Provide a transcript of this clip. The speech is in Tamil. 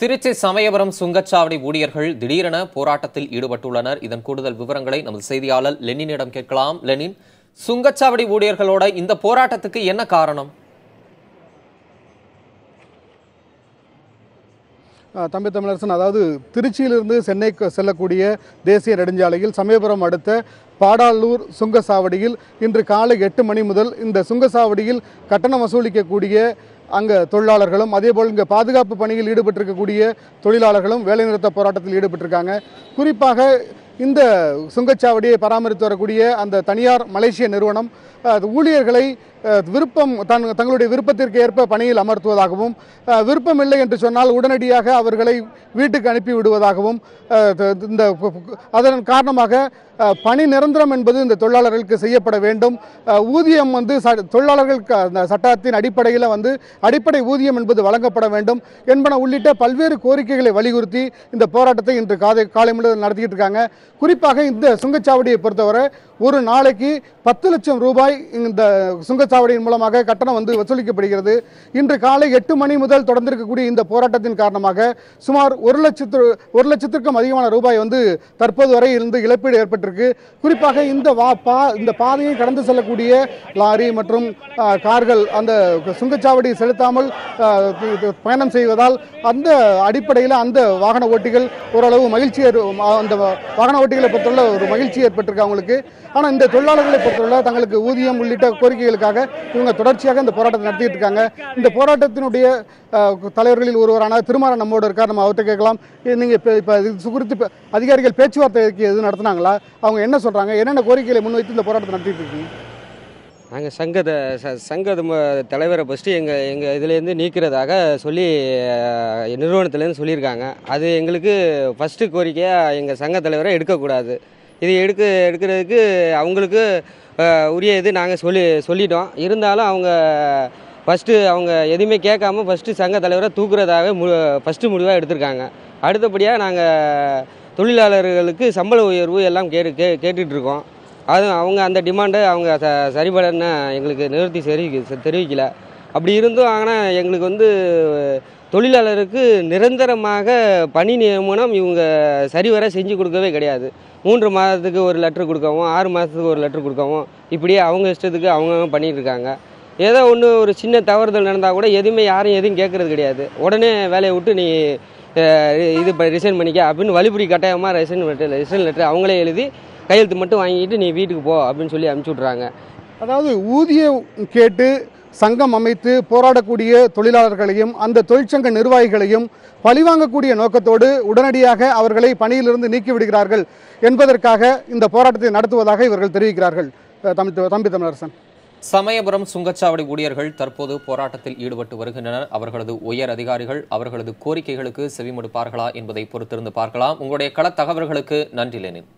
திருச்சி சமயபுரம் சுங்கச்சாவடி ஊழியர்கள் திடீரென போராட்டத்தில் ஈடுபட்டுள்ளனர். இதன் கூடுதல் விவரங்களை நமது செய்தியாளர் லெனினிடம் கேட்கலாம். லெனின், சுங்கச்சாவடி ஊழியர்களோட இந்த போராட்டத்துக்கு என்ன காரணம்? தம்பி தமிழரசன், அதாவது திருச்சியிலிருந்து சென்னைக்கு செல்லக்கூடிய தேசிய நெடுஞ்சாலையில் சமயபுரம் அடுத்த பாடாலூர் சுங்கச்சாவடியில் இன்று காலை 8 மணி முதல் இந்த சுங்கச்சாவடியில் கட்டணம் வசூலிக்கக்கூடிய அங்கே தொழிலாளர்களும் அதேபோல் இங்கே பாதுகாப்பு பணியில் ஈடுபட்டிருக்கக்கூடிய தொழிலாளர்களும் வேலைநிறுத்த போராட்டத்தில் ஈடுபட்டிருக்காங்க. குறிப்பாக இந்த சுங்கச்சாவடியை பராமரித்து வரக்கூடிய அந்த தனியார் மலேசிய நிறுவனம் ஊழியர்களை தங்களுடைய விருப்பத்திற்கு ஏற்ப பணியில் அமர்த்துவதாகவும், விருப்பம் இல்லை என்று சொன்னால் உடனடியாக அவர்களை வீட்டுக்கு அனுப்பி விடுவதாகவும், இந்த அதன் காரணமாக பணி நிரந்தரம் என்பது இந்த தொழிலாளர்களுக்கு செய்யப்பட வேண்டும். ஊதியம் தொழிலாளர்களுக்கு அந்த சட்டத்தின் அடிப்படையில் அடிப்படை ஊதியம் என்பது வழங்கப்பட வேண்டும் என்பன உள்ளிட்ட பல்வேறு கோரிக்கைகளை வலியுறுத்தி இந்த போராட்டத்தை இன்று காலை முழுவதும் நடத்திக்கிட்டு இருக்காங்க. குறிப்பாக இந்த சுங்கச்சாவடியை பொறுத்தவரை ஒரு நாளைக்கு 10 லட்சம் ரூபாய் இந்த சுங்கச்சாவடியின் மூலமாக கட்டணம் வசூலிக்கப்படுகிறது. இன்று காலை 8 மணி முதல் தொடர்ந்திருக்கக்கூடிய இந்த போராட்டத்தின் காரணமாக சுமார் 1 லட்சத்திற்கும் அதிகமான ரூபாய் தற்போது வரை இருந்து இழப்பீடு ஏற்பட்டிருக்கு. குறிப்பாக இந்த பாதையை கடந்து செல்லக்கூடிய லாரி மற்றும் கார்கள் அந்த சுங்கச்சாவடி செலுத்தாமல் பயணம் செய்வதால் அந்த அடிப்படையில் அந்த வாகன ஓட்டிகள் ஓரளவு அந்த வாகன ஓட்டிகளை பொறுத்தவரை ஒரு மகிழ்ச்சி ஏற்பட்டிருக்கு அவங்களுக்கு. ஆனால் இந்த தொழிலாளர்களை பொறுத்தவரை தங்களுக்கு ஊதியம் உள்ளிட்ட கோரிக்கைகளுக்காக இவங்க தொடர்ச்சியாக இந்த போராட்டத்தை நடத்திட்டு இருக்காங்க. இந்த போராட்டத்தினுடைய தலைவர்களில் ஒருவரான திருமாறன் நம்மோடு இருக்கார். நம்ம அவர்கிட்ட கேட்கலாம். நீங்கள் இப்போ இது குறித்து அதிகாரிகள் பேச்சுவார்த்தை எதுவும் நடத்தினாங்களா? அவங்க என்ன சொல்கிறாங்க? என்னென்ன கோரிக்கைகளை முன்வைத்து இந்த போராட்டத்தை நடத்திட்டு இருக்கீங்க? நாங்கள் சங்க தலைவரை ஃபஸ்ட்டு எங்கள் இதுலேருந்து நீக்கிறதாக சொல்லி நிறுவனத்துலேருந்து சொல்லியிருக்காங்க. அது எங்களுக்கு ஃபஸ்ட்டு கோரிக்கையாக எங்கள் சங்க தலைவரை எடுக்கக்கூடாது. இது எடுக்கிறதுக்கு அவங்களுக்கு உரிய இது நாங்கள் சொல்லிட்டோம். இருந்தாலும் அவங்க ஃபஸ்ட்டு அவங்க எதுவுமே கேட்காம ஃபஸ்ட்டு சங்க தலைவரை தூக்குறதாக ஃபஸ்ட்டு முடிவாக எடுத்திருக்காங்க. அடுத்தபடியாக நாங்கள் தொழிலாளர்களுக்கு சம்பள உயர்வு எல்லாம் கேட்டுட்ருக்கோம். அவங்க அந்த டிமாண்டை அவங்க சரிபடன்னு எங்களுக்கு நிறுத்தி தெரிவிக்கல. அப்படி இருந்தும் ஆனால் எங்களுக்கு தொழிலாளருக்கு நிரந்தரமாக பணி நியமனம் இவங்க சரிவர செஞ்சு கொடுக்கவே கிடையாது. 3 மாதத்துக்கு ஒரு லெட்ரு கொடுக்கவும், 6 மாதத்துக்கு ஒரு லெட்ரு கொடுக்கவும், இப்படியே அவங்க இஷ்டத்துக்கு அவங்க பண்ணிகிட்டு இருக்காங்க. ஏதோ ஒரு சின்ன தவறுதல் நடந்தால் கூட யாரும் எதுவும் கேட்குறது கிடையாது. உடனே வேலையை விட்டு நீ ரிசைன் பண்ணிக்க அப்படின்னு வழிபறி கட்டாயமாக ரிசைன் லெட்ரு அவங்களே எழுதி கையெழுத்து மட்டும் வாங்கிட்டு நீ வீட்டுக்கு போ அப்படின்னு சொல்லி அனுப்பிச்சி விட்றாங்க. அதாவது ஊதியம் கேட்டு சங்கம் அமைத்து போராடக்கூடிய தொழிலாளர்களையும் அந்த தொழிற்சங்க நிர்வாகிகளையும் பழிவாங்கக்கூடிய நோக்கத்தோடு உடனடியாக அவர்களை பணியிலிருந்து நீக்கிவிடுகிறார்கள் என்பதற்காக இந்த போராட்டத்தை நடத்துவதாக இவர்கள் தெரிவிக்கிறார்கள். தம்பி தமிழரசன், சமயபுரம் சுங்கச்சாவடி ஊழியர்கள் தற்போது போராட்டத்தில் ஈடுபட்டு வருகின்றனர். அவர்களது உயர் அதிகாரிகள் அவர்களது கோரிக்கைகளுக்கு செவிமடுப்பார்களா என்பதை பொறுத்திருந்து பார்க்கலாம். உங்களுடைய கள தகவல்களுக்கு நன்றி லெனின்.